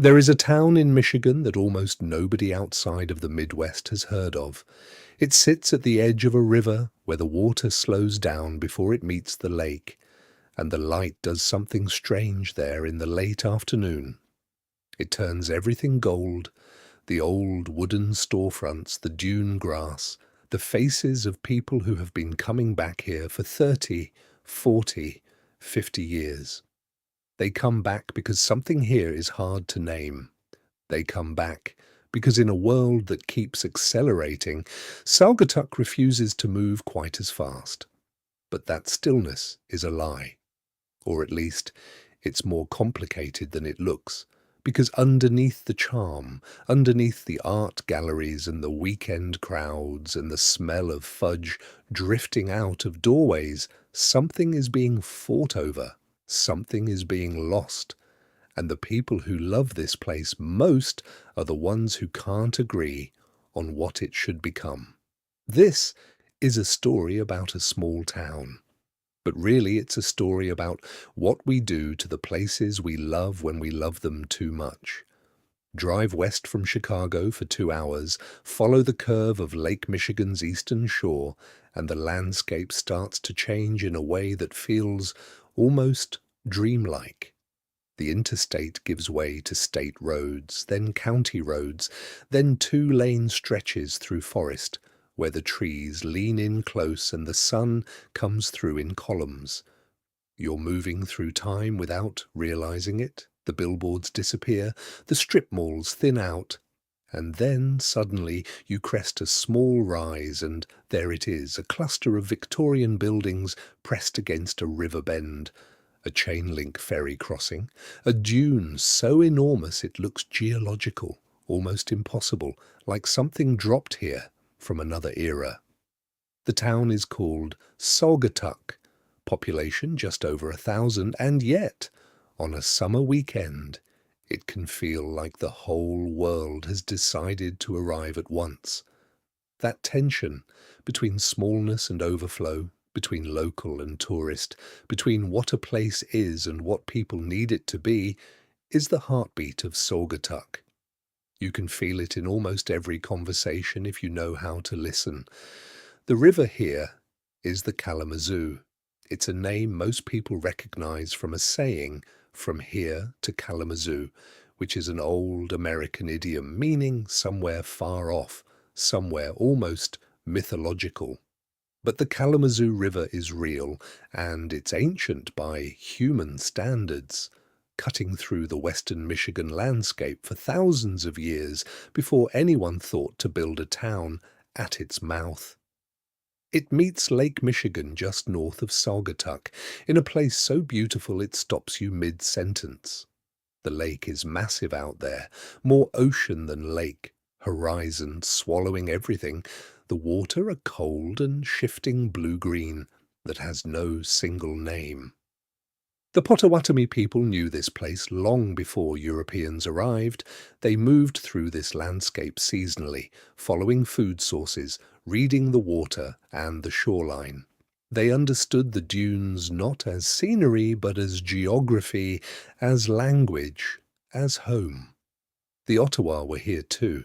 There is a town in Michigan that almost nobody outside of the Midwest has heard of. It sits at the edge of a river where the water slows down before it meets the lake, and the light does something strange there in the late afternoon. It turns everything gold, the old wooden storefronts, the dune grass, the faces of people who have been coming back here for 30, 40, 50 years. They come back because something here is hard to name. They come back because in a world that keeps accelerating, Saugatuck refuses to move quite as fast. But that stillness is a lie. Or at least, it's more complicated than it looks, because underneath the charm, underneath the art galleries and the weekend crowds and the smell of fudge drifting out of doorways, something is being fought over. Something is being lost, and the people who love this place most are the ones who can't agree on what it should become. This is a story about a small town, but really it's a story about what we do to the places we love when we love them too much. Drive west from Chicago for 2 hours, follow the curve of Lake Michigan's eastern shore, and the landscape starts to change in a way that feels almost dreamlike. The interstate gives way to state roads, then county roads, then 2-lane stretches through forest, where the trees lean in close and the sun comes through in columns. You're moving through time without realizing it. The billboards disappear, the strip malls thin out, and then suddenly you crest a small rise and there it is, a cluster of Victorian buildings pressed against a river bend. A chain-link ferry crossing, a dune so enormous it looks geological, almost impossible, like something dropped here from another era. The town is called Saugatuck, population just over 1,000, and yet, on a summer weekend, it can feel like the whole world has decided to arrive at once. That tension between smallness and overflow, between local and tourist, between what a place is and what people need it to be, is the heartbeat of Saugatuck. You can feel it in almost every conversation if you know how to listen. The river here is the Kalamazoo. It's a name most people recognize from a saying, "from here to Kalamazoo," which is an old American idiom meaning somewhere far off, somewhere almost mythological. But the Kalamazoo River is real, and it's ancient by human standards, cutting through the western Michigan landscape for thousands of years before anyone thought to build a town at its mouth. It meets Lake Michigan just north of Saugatuck, in a place so beautiful it stops you mid-sentence. The lake is massive out there, more ocean than lake, horizon swallowing everything, the water a cold and shifting blue-green that has no single name. The Potawatomi people knew this place long before Europeans arrived. They moved through this landscape seasonally, following food sources, reading the water and the shoreline. They understood the dunes not as scenery but as geography, as language, as home. The Ottawa were here too.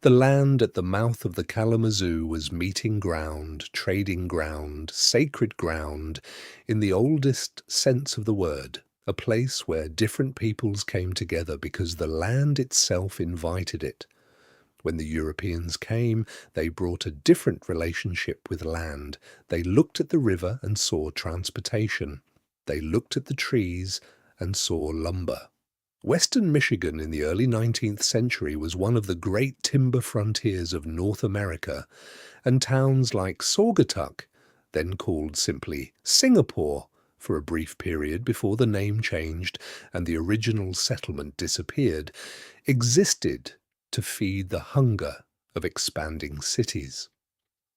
The land at the mouth of the Kalamazoo was meeting ground, trading ground, sacred ground, in the oldest sense of the word, a place where different peoples came together because the land itself invited it. When the Europeans came, they brought a different relationship with land. They looked at the river and saw transportation. They looked at the trees and saw lumber. Western Michigan in the early 19th century was one of the great timber frontiers of North America, and towns like Saugatuck, then called simply Singapore for a brief period before the name changed and the original settlement disappeared, existed to feed the hunger of expanding cities.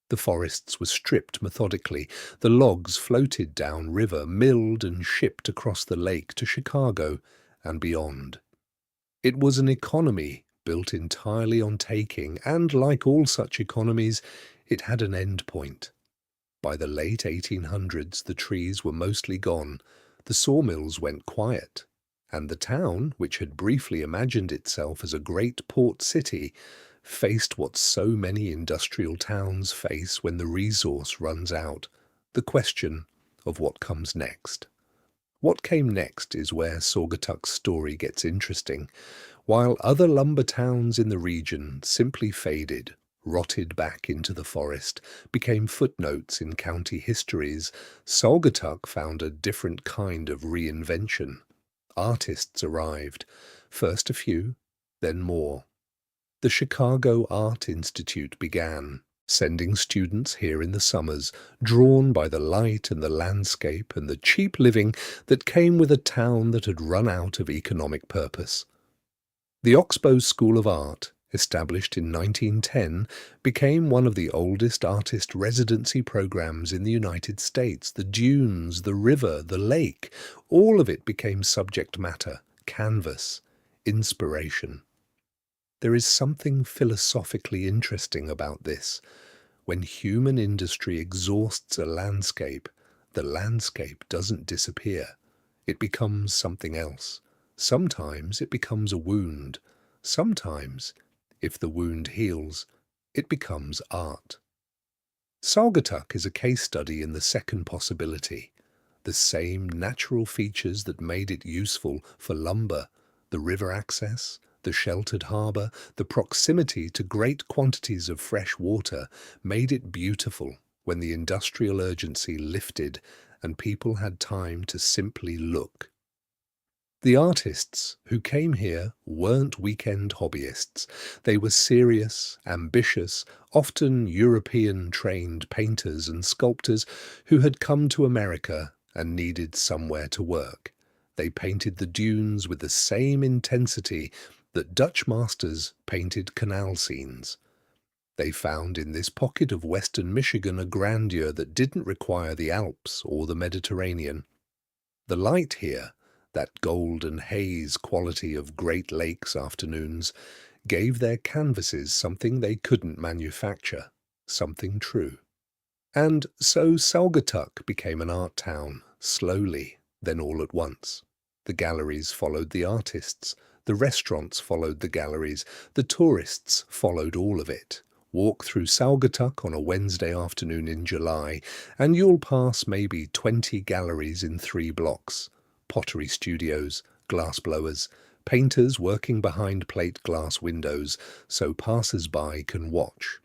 The forests were stripped methodically, the logs floated down river, milled and shipped across the lake to Chicago and beyond. It was an economy built entirely on taking, and like all such economies, it had an end point. By the late 1800s, the trees were mostly gone. The sawmills went quiet. And the town, which had briefly imagined itself as a great port city, faced what so many industrial towns face when the resource runs out: the question of what comes next. What came next is where Saugatuck's story gets interesting. While other lumber towns in the region simply faded, rotted back into the forest, became footnotes in county histories, Saugatuck found a different kind of reinvention. Artists arrived, first a few, then more. The Chicago Art Institute began, sending students here in the summers, drawn by the light and the landscape and the cheap living that came with a town that had run out of economic purpose. The Oxbow School of Art, established in 1910, became one of the oldest artist residency programs in the United States. The dunes, the river, the lake, all of it became subject matter, canvas, inspiration. There is something philosophically interesting about this. When human industry exhausts a landscape, the landscape doesn't disappear. It becomes something else. Sometimes it becomes a wound. Sometimes, if the wound heals, it becomes art. Saugatuck is a case study in the second possibility. The same natural features that made it useful for lumber, the river access, the sheltered harbour, the proximity to great quantities of fresh water, made it beautiful when the industrial urgency lifted and people had time to simply look. The artists who came here weren't weekend hobbyists. They were serious, ambitious, often European-trained painters and sculptors who had come to America and needed somewhere to work. They painted the dunes with the same intensity that Dutch masters painted canal scenes. They found in this pocket of western Michigan a grandeur that didn't require the Alps or the Mediterranean. The light here, that golden haze quality of Great Lakes afternoons, gave their canvases something they couldn't manufacture, something true. And so Saugatuck became an art town, slowly, then all at once. The galleries followed the artists, the restaurants followed the galleries, the tourists followed all of it. Walk through Saugatuck on a Wednesday afternoon in July, and you'll pass maybe 20 galleries in 3 blocks. Pottery studios, glassblowers, painters working behind plate glass windows so passers-by can watch.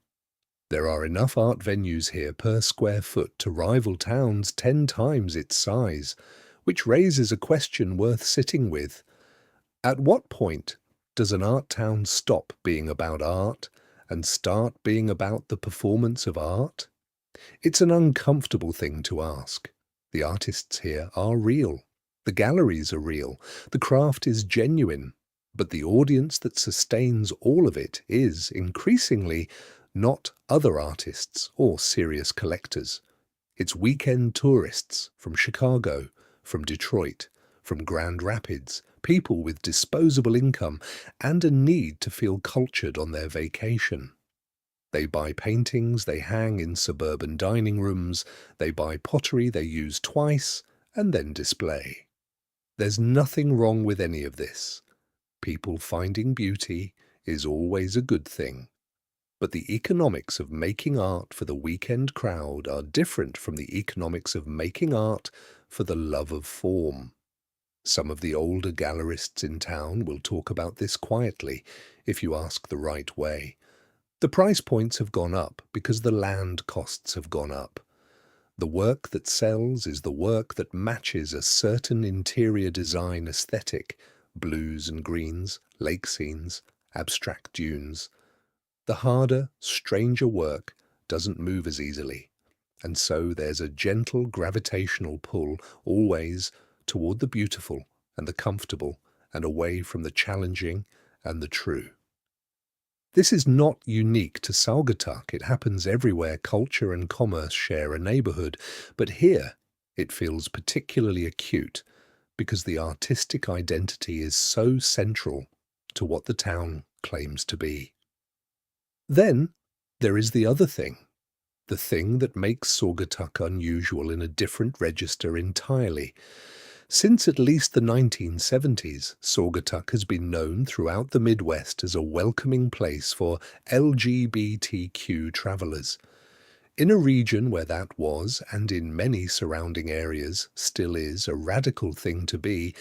There are enough art venues here per square foot to rival towns 10 times its size, which raises a question worth sitting with. At what point does an art town stop being about art and start being about the performance of art? It's an uncomfortable thing to ask. The artists here are real. The galleries are real, the craft is genuine, but the audience that sustains all of it is, increasingly, not other artists or serious collectors. It's weekend tourists from Chicago, from Detroit, from Grand Rapids, people with disposable income and a need to feel cultured on their vacation. They buy paintings they hang in suburban dining rooms, they buy pottery they use twice and then display. There's nothing wrong with any of this. People finding beauty is always a good thing. But the economics of making art for the weekend crowd are different from the economics of making art for the love of form. Some of the older gallerists in town will talk about this quietly, if you ask the right way. The price points have gone up because the land costs have gone up. The work that sells is the work that matches a certain interior design aesthetic, blues and greens, lake scenes, abstract dunes. The harder, stranger work doesn't move as easily, and so there's a gentle gravitational pull always toward the beautiful and the comfortable and away from the challenging and the true. This is not unique to Saugatuck. It happens everywhere culture and commerce share a neighborhood, but here it feels particularly acute because the artistic identity is so central to what the town claims to be. Then there is the other thing, the thing that makes Saugatuck unusual in a different register entirely. Since at least the 1970s, Saugatuck has been known throughout the Midwest as a welcoming place for LGBTQ travelers. In a region where that was, and in many surrounding areas still is, a radical thing to be,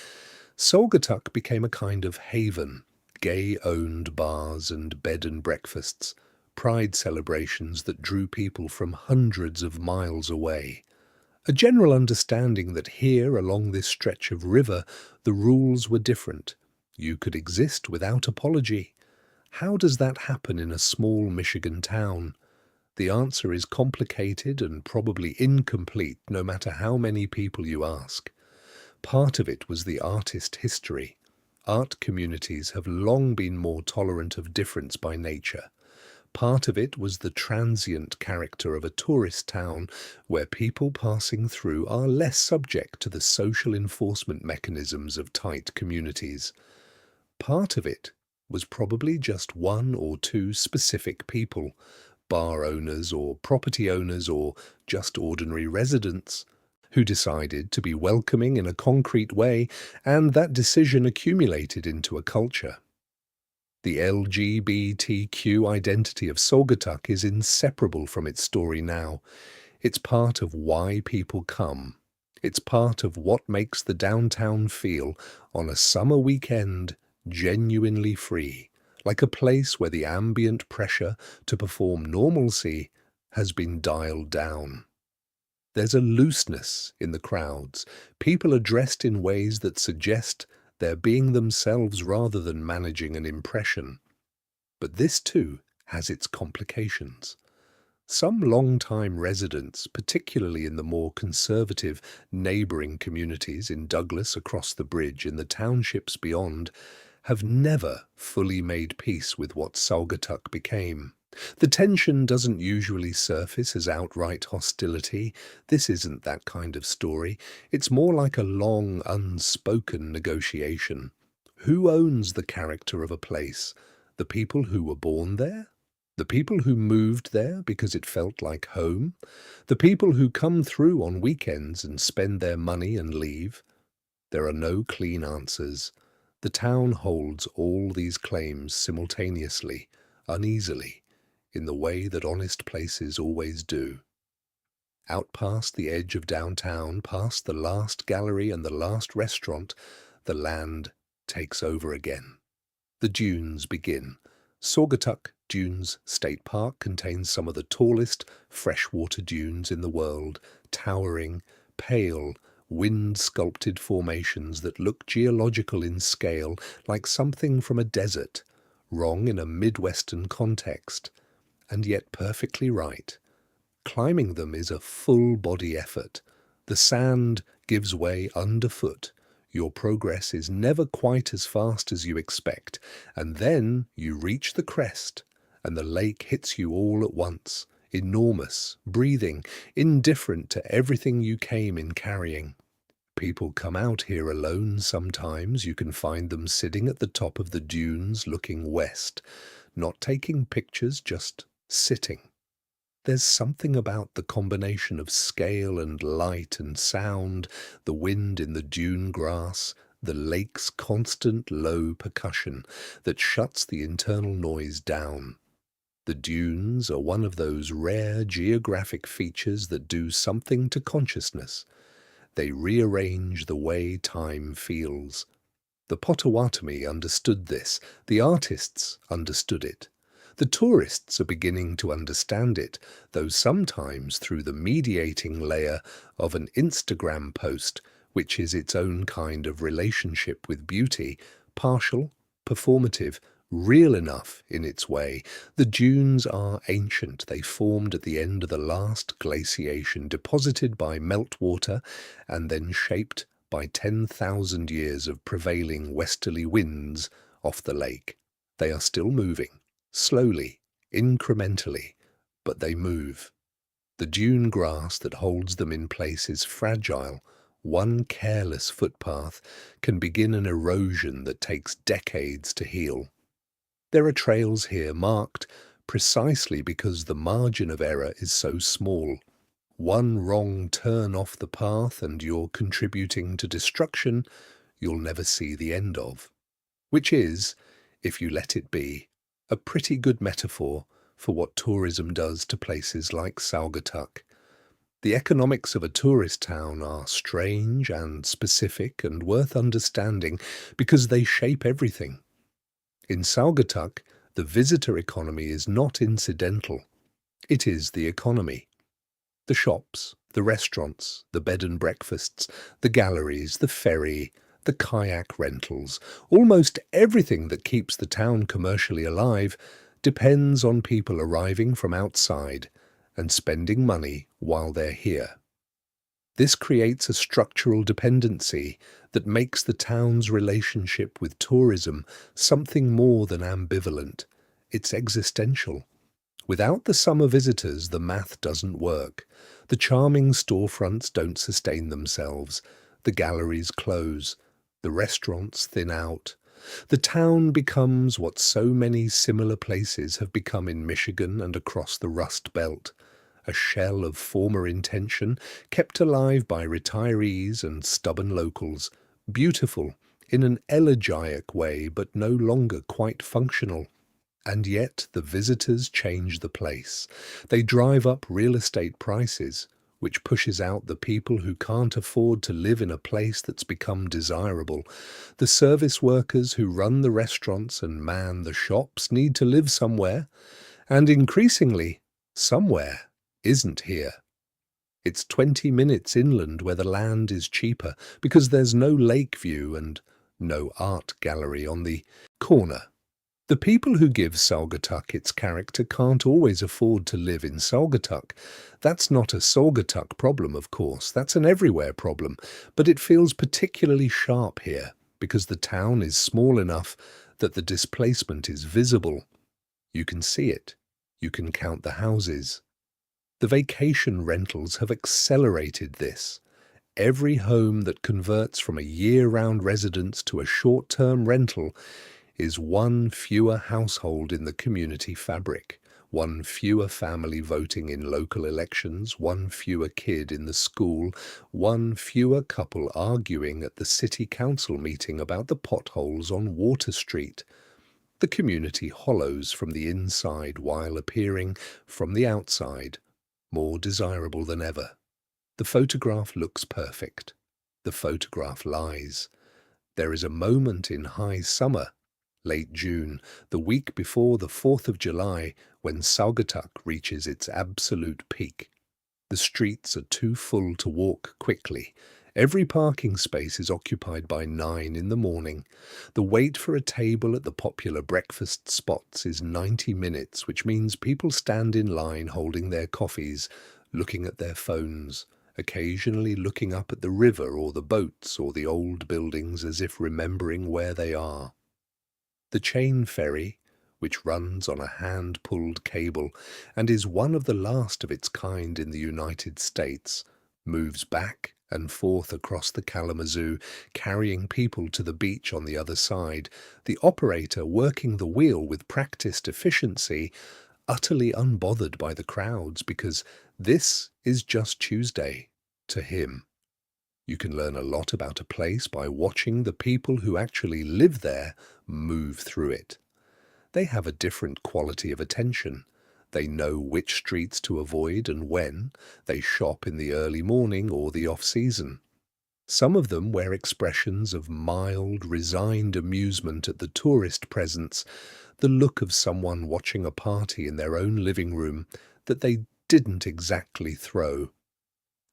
Saugatuck became a kind of haven. Gay-owned bars and bed and breakfasts, pride celebrations that drew people from hundreds of miles away. A general understanding that here, along this stretch of river, the rules were different. You could exist without apology. How does that happen in a small Michigan town? The answer is complicated and probably incomplete, no matter how many people you ask. Part of it was the artist history. Art communities have long been more tolerant of difference by nature. Part of it was the transient character of a tourist town where people passing through are less subject to the social enforcement mechanisms of tight communities. Part of it was probably just one or two specific people, bar owners or property owners or just ordinary residents, who decided to be welcoming in a concrete way, and that decision accumulated into a culture. The LGBTQ identity of Saugatuck is inseparable from its story now. It's part of why people come. It's part of what makes the downtown feel, on a summer weekend, genuinely free, like a place where the ambient pressure to perform normalcy has been dialed down. There's a looseness in the crowds. People are dressed in ways that suggest they're being themselves rather than managing an impression. But this too has its complications. Some long-time residents, particularly in the more conservative neighbouring communities in Douglas, across the bridge, in the townships beyond, have never fully made peace with what Saugatuck became. The tension doesn't usually surface as outright hostility. This isn't that kind of story. It's more like a long, unspoken negotiation. Who owns the character of a place? The people who were born there? The people who moved there because it felt like home? The people who come through on weekends and spend their money and leave? There are no clean answers. The town holds all these claims simultaneously, uneasily, in the way that honest places always do. Out past the edge of downtown, past the last gallery and the last restaurant, the land takes over again. The dunes begin. Saugatuck Dunes State Park contains some of the tallest freshwater dunes in the world, towering, pale, wind-sculpted formations that look geological in scale, like something from a desert, wrong in a Midwestern context, and yet perfectly right. Climbing them is a full-body effort. The sand gives way underfoot. Your progress is never quite as fast as you expect, and then you reach the crest, and the lake hits you all at once, enormous, breathing, indifferent to everything you came in carrying. People come out here alone sometimes. You can find them sitting at the top of the dunes looking west, not taking pictures, just sitting. There's something about the combination of scale and light and sound, the wind in the dune grass, the lake's constant low percussion that shuts the internal noise down. The dunes are one of those rare geographic features that do something to consciousness. They rearrange the way time feels. The Potawatomi understood this. The artists understood it. The tourists are beginning to understand it, though sometimes through the mediating layer of an Instagram post, which is its own kind of relationship with beauty, partial, performative, real enough in its way. The dunes are ancient. They formed at the end of the last glaciation, deposited by meltwater and then shaped by 10,000 years of prevailing westerly winds off the lake. They are still moving. Slowly, incrementally, but they move. The dune grass that holds them in place is fragile. One careless footpath can begin an erosion that takes decades to heal. There are trails here marked precisely because the margin of error is so small. One wrong turn off the path and you're contributing to destruction you'll never see the end of. Which is, if you let it be, a pretty good metaphor for what tourism does to places like Saugatuck. The economics of a tourist town are strange and specific and worth understanding because they shape everything. In Saugatuck, the visitor economy is not incidental. It is the economy. The shops, the restaurants, the bed and breakfasts, the galleries, the ferry, the kayak rentals, almost everything that keeps the town commercially alive depends on people arriving from outside and spending money while they're here. This creates a structural dependency that makes the town's relationship with tourism something more than ambivalent. It's existential. Without the summer visitors, the math doesn't work. The charming storefronts don't sustain themselves. The galleries close. The restaurants thin out. The town becomes what so many similar places have become in Michigan and across the Rust Belt. A shell of former intention kept alive by retirees and stubborn locals. Beautiful in an elegiac way, but no longer quite functional. And yet the visitors change the place. They drive up real estate prices, which pushes out the people who can't afford to live in a place that's become desirable. The service workers who run the restaurants and man the shops need to live somewhere, and increasingly, somewhere isn't here. It's 20 minutes inland where the land is cheaper because there's no lake view and no art gallery on the corner. The people who give Saugatuck its character can't always afford to live in Saugatuck. That's not a Saugatuck problem, of course. That's an everywhere problem. But it feels particularly sharp here because the town is small enough that the displacement is visible. You can see it. You can count the houses. The vacation rentals have accelerated this. Every home that converts from a year-round residence to a short-term rental is one fewer household in the community fabric, one fewer family voting in local elections, one fewer kid in the school, one fewer couple arguing at the city council meeting about the potholes on Water Street. The community hollows from the inside while appearing, from the outside, more desirable than ever. The photograph looks perfect. The photograph lies. There is a moment in high summer, late June, the week before the 4th of July, when Saugatuck reaches its absolute peak. The streets are too full to walk quickly. Every parking space is occupied by 9 in the morning. The wait for a table at the popular breakfast spots is 90 minutes, which means people stand in line holding their coffees, looking at their phones, occasionally looking up at the river or the boats or the old buildings as if remembering where they are. The chain ferry, which runs on a hand-pulled cable and is one of the last of its kind in the United States, moves back and forth across the Kalamazoo, carrying people to the beach on the other side, the operator working the wheel with practiced efficiency, utterly unbothered by the crowds because this is just Tuesday to him. You can learn a lot about a place by watching the people who actually live there move through it. They have a different quality of attention. They know which streets to avoid and when. They shop in the early morning or the off-season. Some of them wear expressions of mild, resigned amusement at the tourist presence, the look of someone watching a party in their own living room that they didn't exactly throw.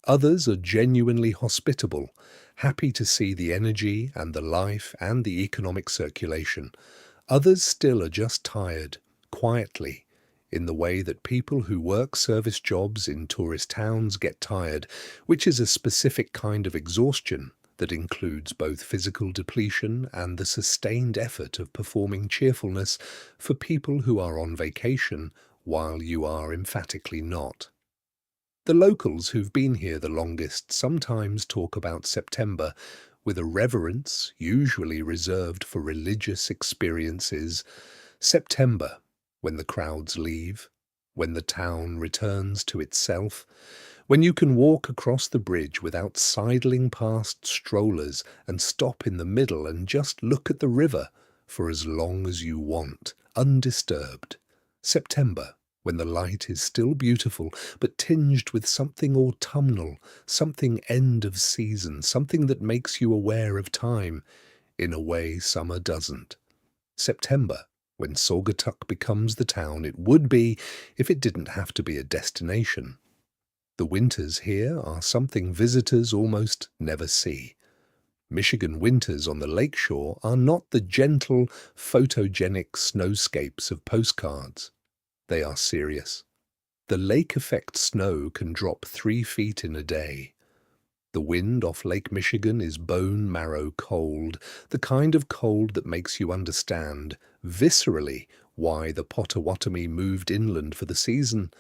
Others are genuinely hospitable, happy to see the energy and the life and the economic circulation. Others still are just tired, quietly, in the way that people who work service jobs in tourist towns get tired, which is a specific kind of exhaustion that includes both physical depletion and the sustained effort of performing cheerfulness for people who are on vacation while you are emphatically not. The locals who've been here the longest sometimes talk about September with a reverence usually reserved for religious experiences. September, when the crowds leave, when the town returns to itself, When you can walk across the bridge without sidling past strollers and stop in the middle and just look at the river for as long as you want, undisturbed. September, when the light is still beautiful, but tinged with something autumnal, something end of season, something that makes you aware of time, in a way summer doesn't. September, when Saugatuck becomes the town it would be if it didn't have to be a destination. The winters here are something visitors almost never see. Michigan winters on the lakeshore are not the gentle, photogenic snowscapes of postcards. They are serious. The lake-effect snow can drop 3 feet in a day. The wind off Lake Michigan is bone-marrow cold, the kind of cold that makes you understand, viscerally, why the Potawatomi moved inland for the season.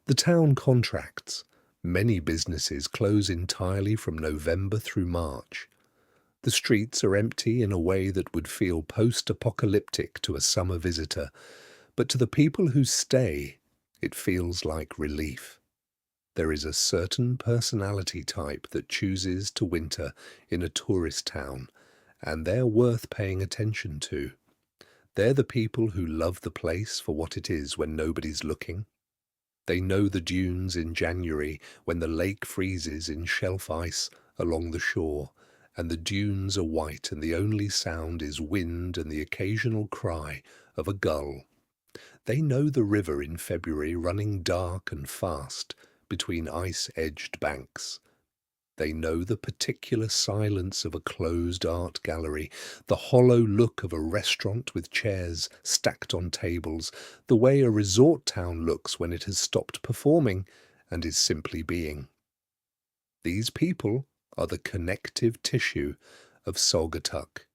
The town contracts. Many businesses close entirely from November through March. The streets are empty in a way that would feel post-apocalyptic to a summer visitor, but to the people who stay, it feels like relief. There is a certain personality type that chooses to winter in a tourist town, and they're worth paying attention to. They're the people who love the place for what it is when nobody's looking. They know the dunes in January when the lake freezes in shelf ice along the shore, and the dunes are white and the only sound is wind and the occasional cry of a gull. They know the river in February running dark and fast between ice-edged banks. They know the particular silence of a closed art gallery, the hollow look of a restaurant with chairs stacked on tables, the way a resort town looks when it has stopped performing and is simply being. These people are the connective tissue of Saugatuck.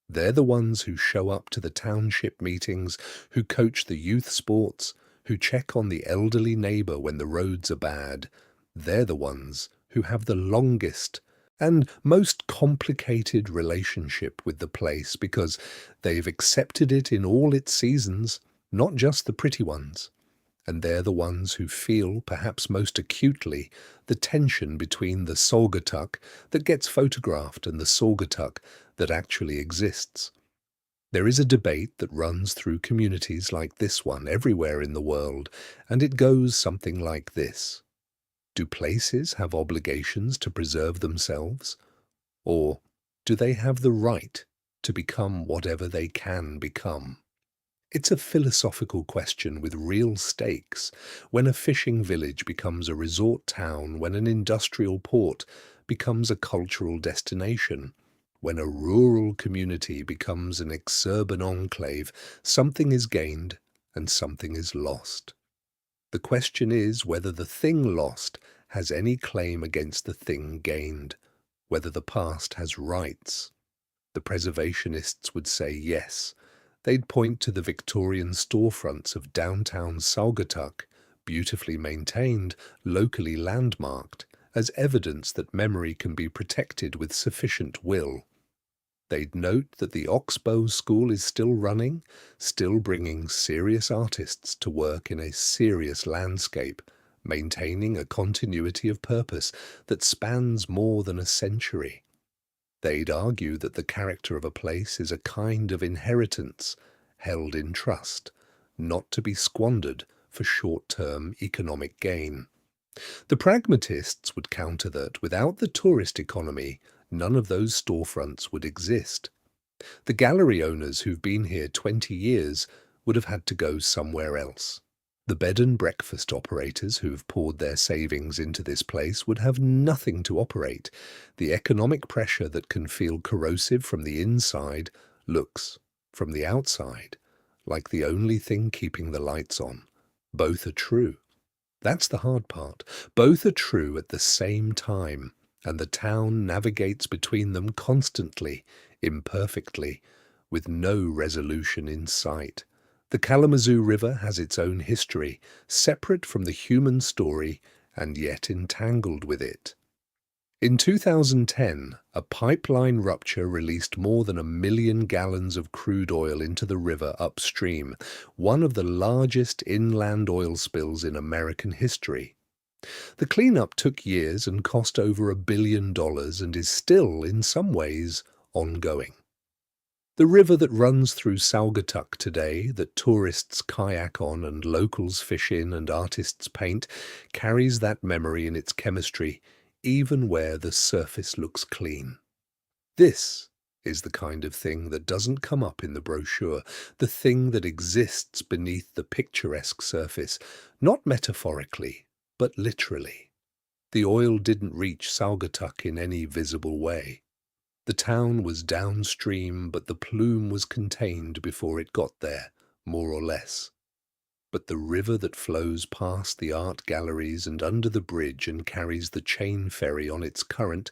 They're the ones who show up to the township meetings, who coach the youth sports, who check on the elderly neighbor when the roads are bad. They're the ones who have the longest and most complicated relationship with the place because they've accepted it in all its seasons, not just the pretty ones. And they're the ones who feel, perhaps most acutely, the tension between the Saugatuck that gets photographed and the Saugatuck that actually exists. There is a debate that runs through communities like this one everywhere in the world, and it goes something like this. Do places have obligations to preserve themselves? Or do they have the right to become whatever they can become? It's a philosophical question with real stakes. When a fishing village becomes a resort town, when an industrial port becomes a cultural destination, when a rural community becomes an exurban enclave, something is gained and something is lost. The question is whether the thing lost has any claim against the thing gained, whether the past has rights. The preservationists would say yes. They'd point to the Victorian storefronts of downtown Saugatuck, beautifully maintained, locally landmarked, as evidence that memory can be protected with sufficient will. They'd note that the Oxbow School is still running, still bringing serious artists to work in a serious landscape, maintaining a continuity of purpose that spans more than a century. They'd argue that the character of a place is a kind of inheritance held in trust, not to be squandered for short-term economic gain. The pragmatists would counter that without the tourist economy, none of those storefronts would exist. The gallery owners who've been here 20 years would have had to go somewhere else. The bed and breakfast operators who've poured their savings into this place would have nothing to operate. The economic pressure that can feel corrosive from the inside looks, from the outside, like the only thing keeping the lights on. Both are true. That's the hard part. Both are true at the same time, and the town navigates between them constantly, imperfectly, with no resolution in sight. The Kalamazoo River has its own history, separate from the human story and yet entangled with it. In 2010, a pipeline rupture released more than 1 million gallons of crude oil into the river upstream, one of the largest inland oil spills in American history. The cleanup took years and cost over $1 billion and is still, in some ways, ongoing. The river that runs through Saugatuck today, that tourists kayak on and locals fish in and artists paint, carries that memory in its chemistry, even where the surface looks clean. This is the kind of thing that doesn't come up in the brochure, the thing that exists beneath the picturesque surface, not metaphorically, but literally. The oil didn't reach Saugatuck in any visible way. The town was downstream, but the plume was contained before it got there, more or less. But the river that flows past the art galleries and under the bridge and carries the chain ferry on its current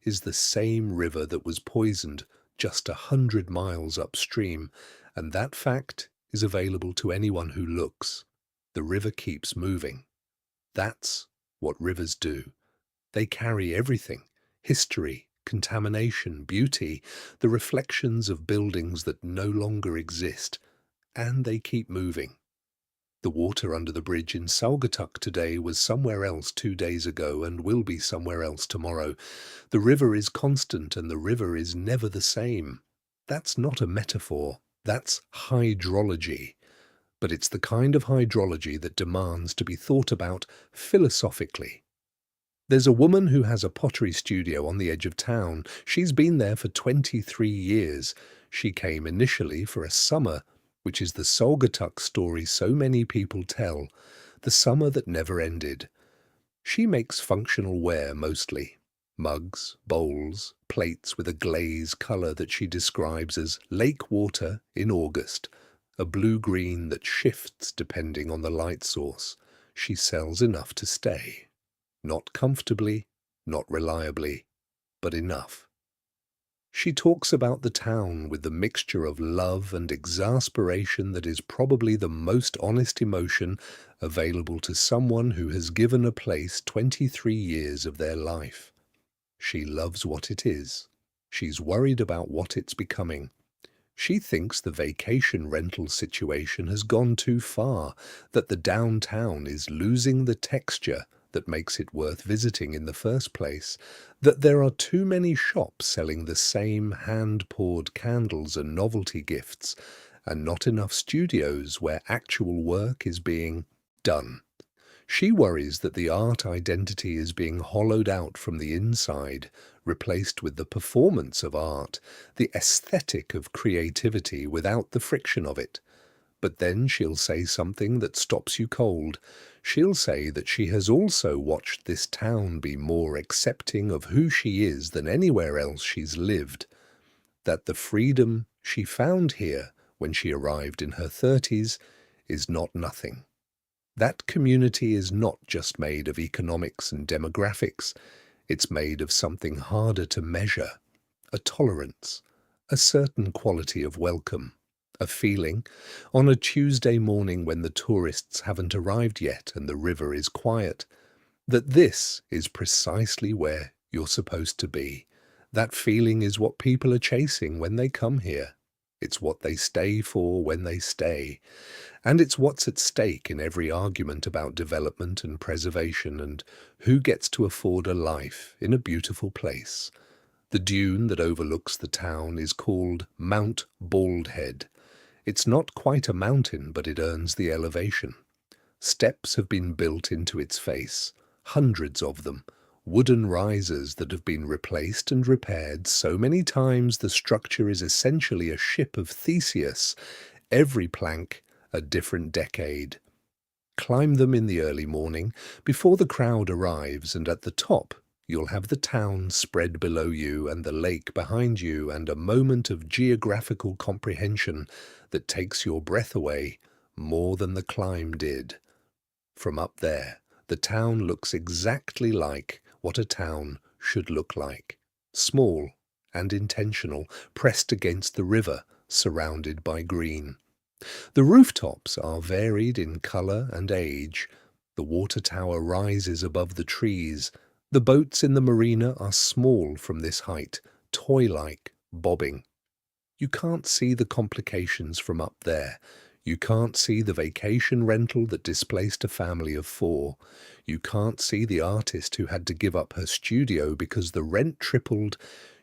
is the same river that was poisoned just 100 miles upstream, and that fact is available to anyone who looks. The river keeps moving. That's what rivers do. They carry everything: history, contamination, beauty, the reflections of buildings that no longer exist, and they keep moving. The water under the bridge in Saugatuck today was somewhere else 2 days ago and will be somewhere else tomorrow. The river is constant and the river is never the same. That's not a metaphor, that's hydrology. But it's the kind of hydrology that demands to be thought about philosophically. There's a woman who has a pottery studio on the edge of town. She's been there for 23 years. She came initially for a summer, which is the Saugatuck story so many people tell, the summer that never ended. She makes functional ware mostly: mugs, bowls, plates with a glaze colour that she describes as lake water in August, a blue-green that shifts depending on the light source. She sells enough to stay. Not comfortably, not reliably, but enough. She talks about the town with the mixture of love and exasperation that is probably the most honest emotion available to someone who has given a place 23 years of their life. She loves what it is. She's worried about what it's becoming. She thinks the vacation rental situation has gone too far, that the downtown is losing the texture that makes it worth visiting in the first place, that there are too many shops selling the same hand-poured candles and novelty gifts, and not enough studios where actual work is being done. She worries that the art identity is being hollowed out from the inside, replaced with the performance of art, the aesthetic of creativity without the friction of it. But then she'll say something that stops you cold. She'll say that she has also watched this town be more accepting of who she is than anywhere else she's lived, that the freedom she found here when she arrived in her 30s is not nothing. That community is not just made of economics and demographics. It's made of something harder to measure: a tolerance, a certain quality of welcome, a feeling, on a Tuesday morning when the tourists haven't arrived yet and the river is quiet, that this is precisely where you're supposed to be. That feeling is what people are chasing when they come here. It's what they stay for when they stay. And it's what's at stake in every argument about development and preservation and who gets to afford a life in a beautiful place. The dune that overlooks the town is called Mount Baldhead. It's not quite a mountain, but it earns the elevation. Steps have been built into its face, hundreds of them, wooden risers that have been replaced and repaired so many times the structure is essentially a ship of Theseus, every plank a different decade. Climb them in the early morning, before the crowd arrives, and at the top you'll have the town spread below you and the lake behind you, and a moment of geographical comprehension that takes your breath away more than the climb did. From up there, the town looks exactly like what a town should look like: small and intentional, pressed against the river, surrounded by green. The rooftops are varied in colour and age. The water tower rises above the trees. The boats in the marina are small from this height, toy-like, bobbing. You can't see the complications from up there. You can't see the vacation rental that displaced a family of 4. You can't see the artist who had to give up her studio because the rent tripled.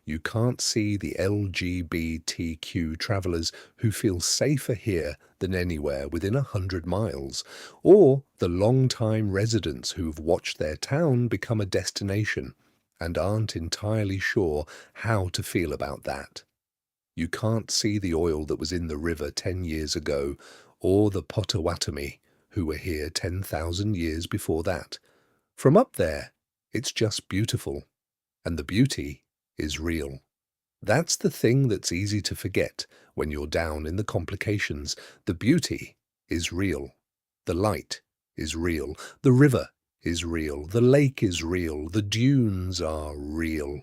You can't see the LGBTQ travelers who feel safer here than anywhere within 100 miles, or the long-time residents who've watched their town become a destination and aren't entirely sure how to feel about that. You can't see the oil that was in the river 10 years ago, or the Potawatomi, who were here 10,000 years before that. From up there, it's just beautiful, and the beauty is real. That's the thing that's easy to forget when you're down in the complications. The beauty is real. The light is real. The river is real. The lake is real. The dunes are real.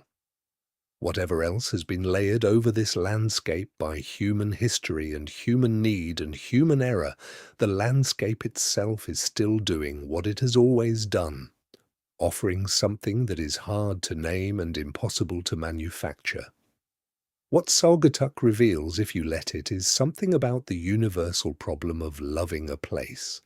Whatever else has been layered over this landscape by human history and human need and human error, the landscape itself is still doing what it has always done, offering something that is hard to name and impossible to manufacture. What Saugatuck reveals, if you let it, is something about the universal problem of loving a place.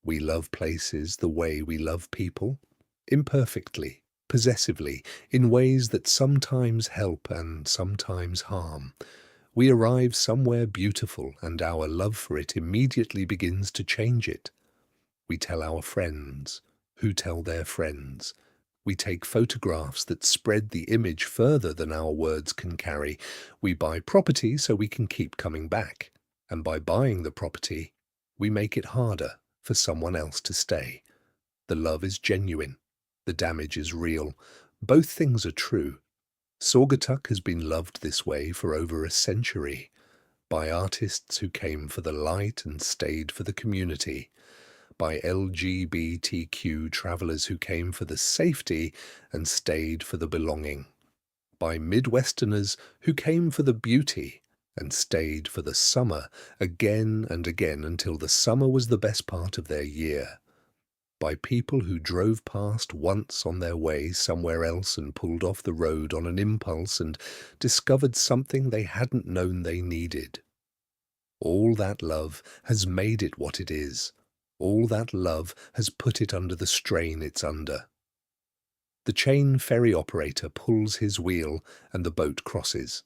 We love places the way we love people, imperfectly, possessively, in ways that sometimes help and sometimes harm. We arrive somewhere beautiful, and our love for it immediately begins to change it. We tell our friends, who tell their friends. We take photographs that spread the image further than our words can carry. We buy property so we can keep coming back. And by buying the property, we make it harder for someone else to stay. The love is genuine. The damage is real. Both things are true. Saugatuck has been loved this way for over a century, by artists who came for the light and stayed for the community, by LGBTQ travelers who came for the safety and stayed for the belonging, by Midwesterners who came for the beauty and stayed for the summer again and again until the summer was the best part of their year, by people who drove past once on their way somewhere else and pulled off the road on an impulse and discovered something they hadn't known they needed. All that love has made it what it is. All that love has put it under the strain it's under. The chain ferry operator pulls his wheel and the boat crosses.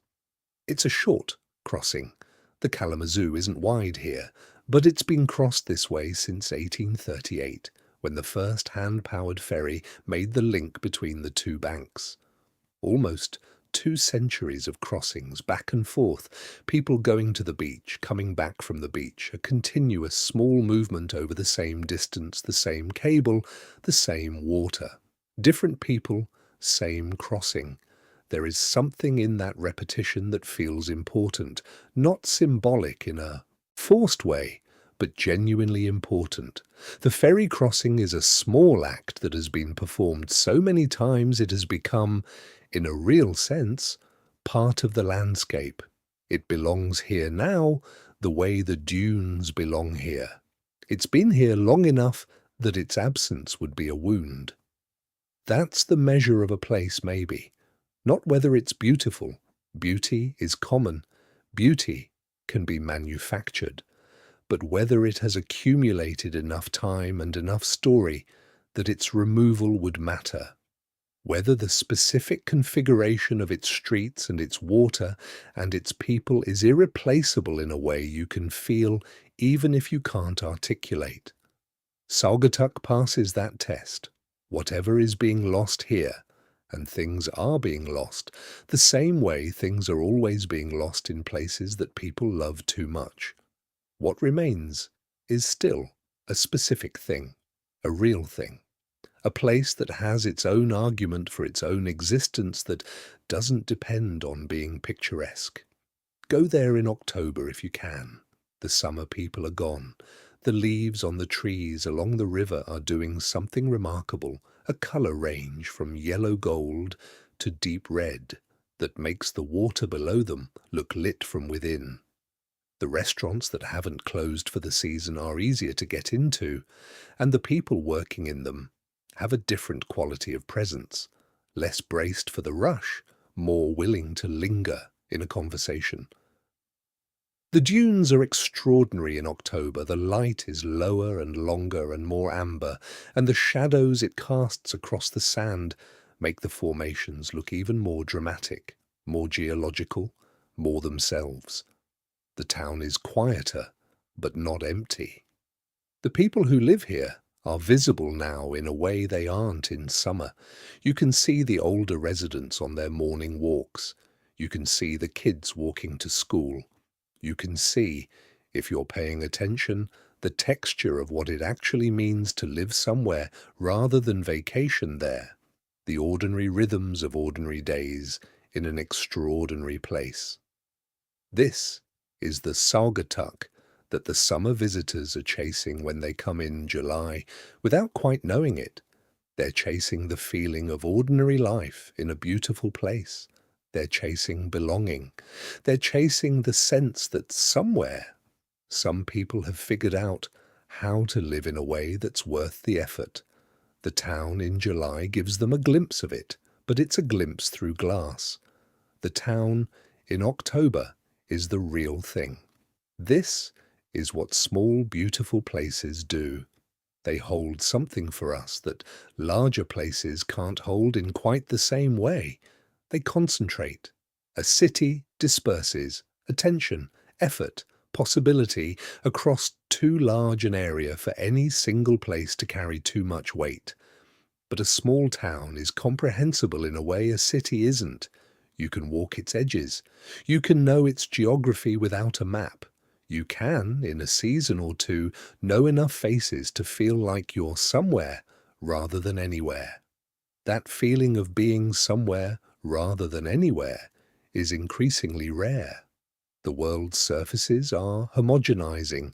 It's a short crossing. The Kalamazoo isn't wide here, but it's been crossed this way since 1838. When the first hand-powered ferry made the link between the two banks. Almost 2 centuries of crossings back and forth, people going to the beach, coming back from the beach, a continuous small movement over the same distance, the same cable, the same water. Different people, same crossing. There is something in that repetition that feels important, not symbolic in a forced way, but genuinely important. The ferry crossing is a small act that has been performed so many times it has become, in a real sense, part of the landscape. It belongs here now, the way the dunes belong here. It's been here long enough that its absence would be a wound. That's the measure of a place, maybe. Not whether it's beautiful. Beauty is common. Beauty can be manufactured. But whether it has accumulated enough time and enough story that its removal would matter. Whether the specific configuration of its streets and its water and its people is irreplaceable in a way you can feel even if you can't articulate. Saugatuck passes that test. Whatever is being lost here, and things are being lost, the same way things are always being lost in places that people love too much. What remains is still a specific thing, a real thing, a place that has its own argument for its own existence that doesn't depend on being picturesque. Go there in October if you can. The summer people are gone. The leaves on the trees along the river are doing something remarkable, a colour range from yellow gold to deep red that makes the water below them look lit from within. The restaurants that haven't closed for the season are easier to get into, and the people working in them have a different quality of presence, less braced for the rush, more willing to linger in a conversation. The dunes are extraordinary in October. The light is lower and longer and more amber, and the shadows it casts across the sand make the formations look even more dramatic, more geological, more themselves. The town is quieter, but not empty. The people who live here are visible now in a way they aren't in summer. You can see the older residents on their morning walks. You can see the kids walking to school. You can see, if you're paying attention, the texture of what it actually means to live somewhere rather than vacation there. The ordinary rhythms of ordinary days in an extraordinary place. This is the Saugatuck that the summer visitors are chasing when they come in July without quite knowing it. They're chasing the feeling of ordinary life in a beautiful place. They're chasing belonging. They're chasing the sense that somewhere, some people have figured out how to live in a way that's worth the effort. The town in July gives them a glimpse of it, but it's a glimpse through glass. The town in October is the real thing. This is what small, beautiful places do. They hold something for us that larger places can't hold in quite the same way. They concentrate. A city disperses attention, effort, possibility across too large an area for any single place to carry too much weight. But a small town is comprehensible in a way a city isn't. You can walk its edges. You can know its geography without a map. You can, in a season or two, know enough faces to feel like you're somewhere rather than anywhere. That feeling of being somewhere rather than anywhere is increasingly rare. The world's surfaces are homogenizing.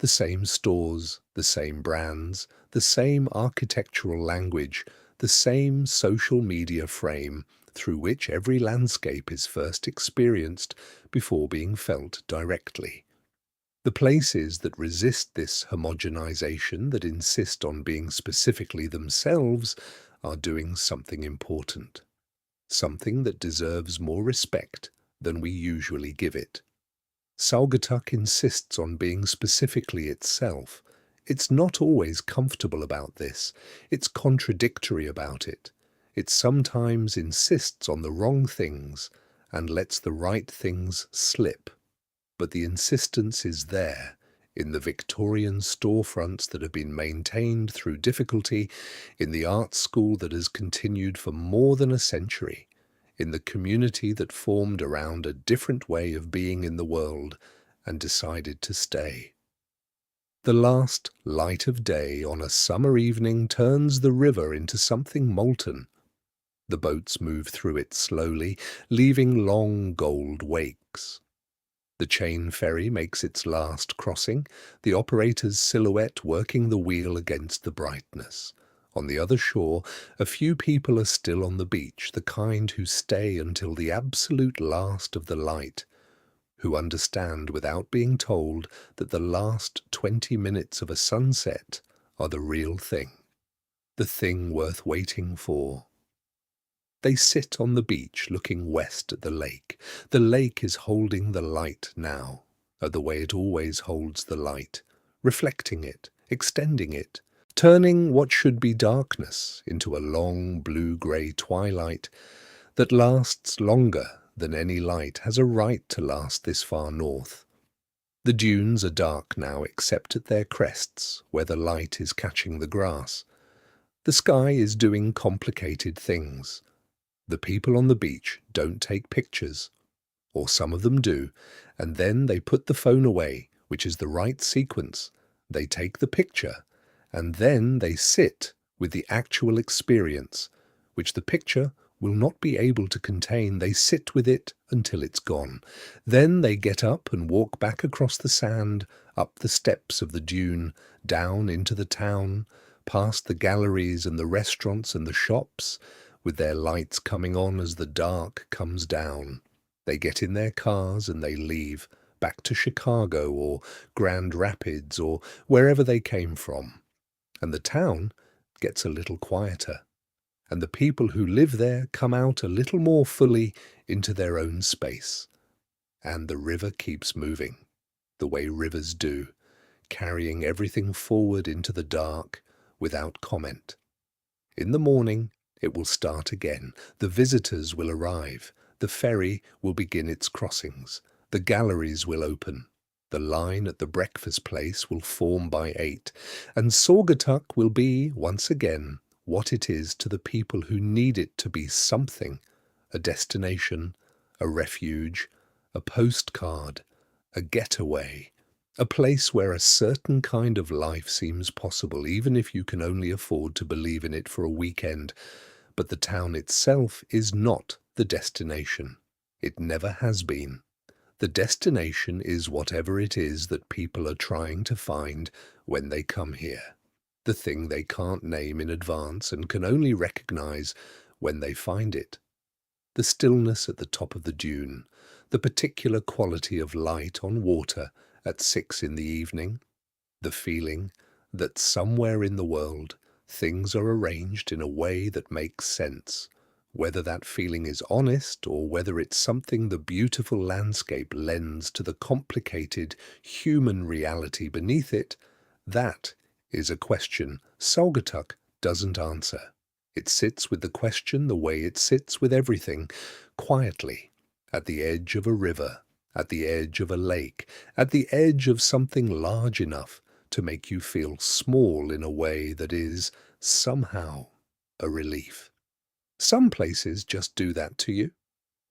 The same stores, the same brands, the same architectural language, the same social media frame through which every landscape is first experienced before being felt directly. The places that resist this homogenization, that insist on being specifically themselves, are doing something important, something that deserves more respect than we usually give it. Saugatuck insists on being specifically itself. It's not always comfortable about this. It's contradictory about it. It sometimes insists on the wrong things and lets the right things slip. But the insistence is there, in the Victorian storefronts that have been maintained through difficulty, in the art school that has continued for more than a century, in the community that formed around a different way of being in the world and decided to stay. The last light of day on a summer evening turns the river into something molten. The boats move through it slowly, leaving long gold wakes. The chain ferry makes its last crossing, the operator's silhouette working the wheel against the brightness. On the other shore, a few people are still on the beach, the kind who stay until the absolute last of the light, who understand without being told that the last 20 minutes of a sunset are the real thing, the thing worth waiting for. They sit on the beach looking west at the lake. The lake is holding the light now, the way it always holds the light, reflecting it, extending it, turning what should be darkness into a long blue-grey twilight that lasts longer than any light has a right to last this far north. The dunes are dark now except at their crests, where the light is catching the grass. The sky is doing complicated things. The people on the beach don't take pictures, or some of them do, and then they put the phone away, which is the right sequence. They take the picture, and then they sit with the actual experience, which the picture will not be able to contain. They sit with it until it's gone. Then they get up and walk back across the sand, up the steps of the dune, down into the town, past the galleries and the restaurants and the shops, with their lights coming on as the dark comes down. They get in their cars and they leave, back to Chicago or Grand Rapids or wherever they came from. And the town gets a little quieter, and the people who live there come out a little more fully into their own space. And the river keeps moving. the way rivers do, carrying everything forward into the dark without comment. In the morning, it will start again. The visitors will arrive. The ferry will begin its crossings. The galleries will open. The line at the breakfast place will form by 8, and Saugatuck will be, once again, what it is to the people who need it to be something: a destination, a refuge, a postcard, a getaway, a place where a certain kind of life seems possible, even if you can only afford to believe in it for a weekend. But the town itself is not the destination. It never has been. The destination is whatever it is that people are trying to find when they come here. The thing they can't name in advance and can only recognize when they find it. The stillness at the top of the dune, the particular quality of light on water at 6 in the evening, the feeling that somewhere in the world things are arranged in a way that makes sense. Whether that feeling is honest or whether it's something the beautiful landscape lends to the complicated human reality beneath it, that is a question Saugatuck doesn't answer. It sits with the question the way it sits with everything, quietly, at the edge of a river, at the edge of a lake, at the edge of something large enough to make you feel small in a way that is, somehow, a relief. Some places just do that to you.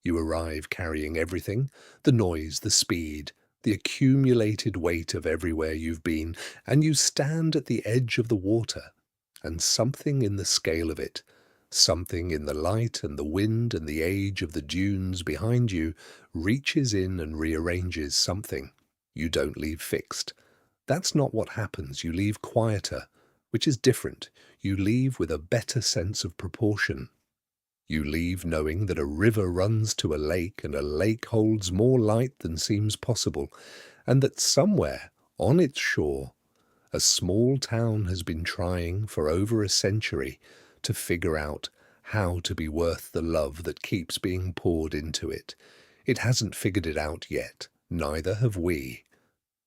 You arrive carrying everything: the noise, the speed, the accumulated weight of everywhere you've been, and you stand at the edge of the water, and something in the scale of it, something in the light and the wind and the age of the dunes behind you, reaches in and rearranges something. You don't leave fixed. That's not what happens. You leave quieter, which is different. You leave with a better sense of proportion. You leave knowing that a river runs to a lake and a lake holds more light than seems possible, and that somewhere on its shore a small town has been trying for over a century to figure out how to be worth the love that keeps being poured into it. It hasn't figured it out yet, neither have we.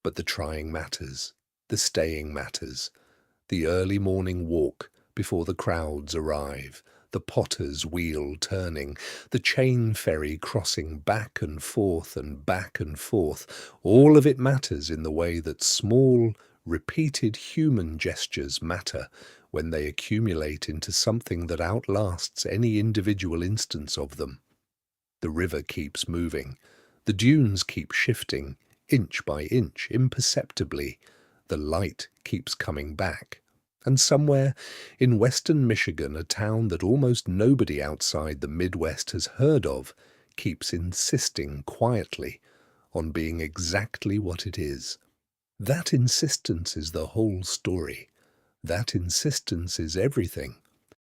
But the trying matters, the staying matters, the early morning walk before the crowds arrive, the potter's wheel turning, the chain ferry crossing back and forth and back and forth. All of it matters in the way that small, repeated human gestures matter when they accumulate into something that outlasts any individual instance of them. The river keeps moving. The dunes keep shifting, inch by inch, imperceptibly. The light keeps coming back. And somewhere in western Michigan, a town that almost nobody outside the Midwest has heard of keeps insisting quietly on being exactly what it is. That insistence is the whole story. That insistence is everything.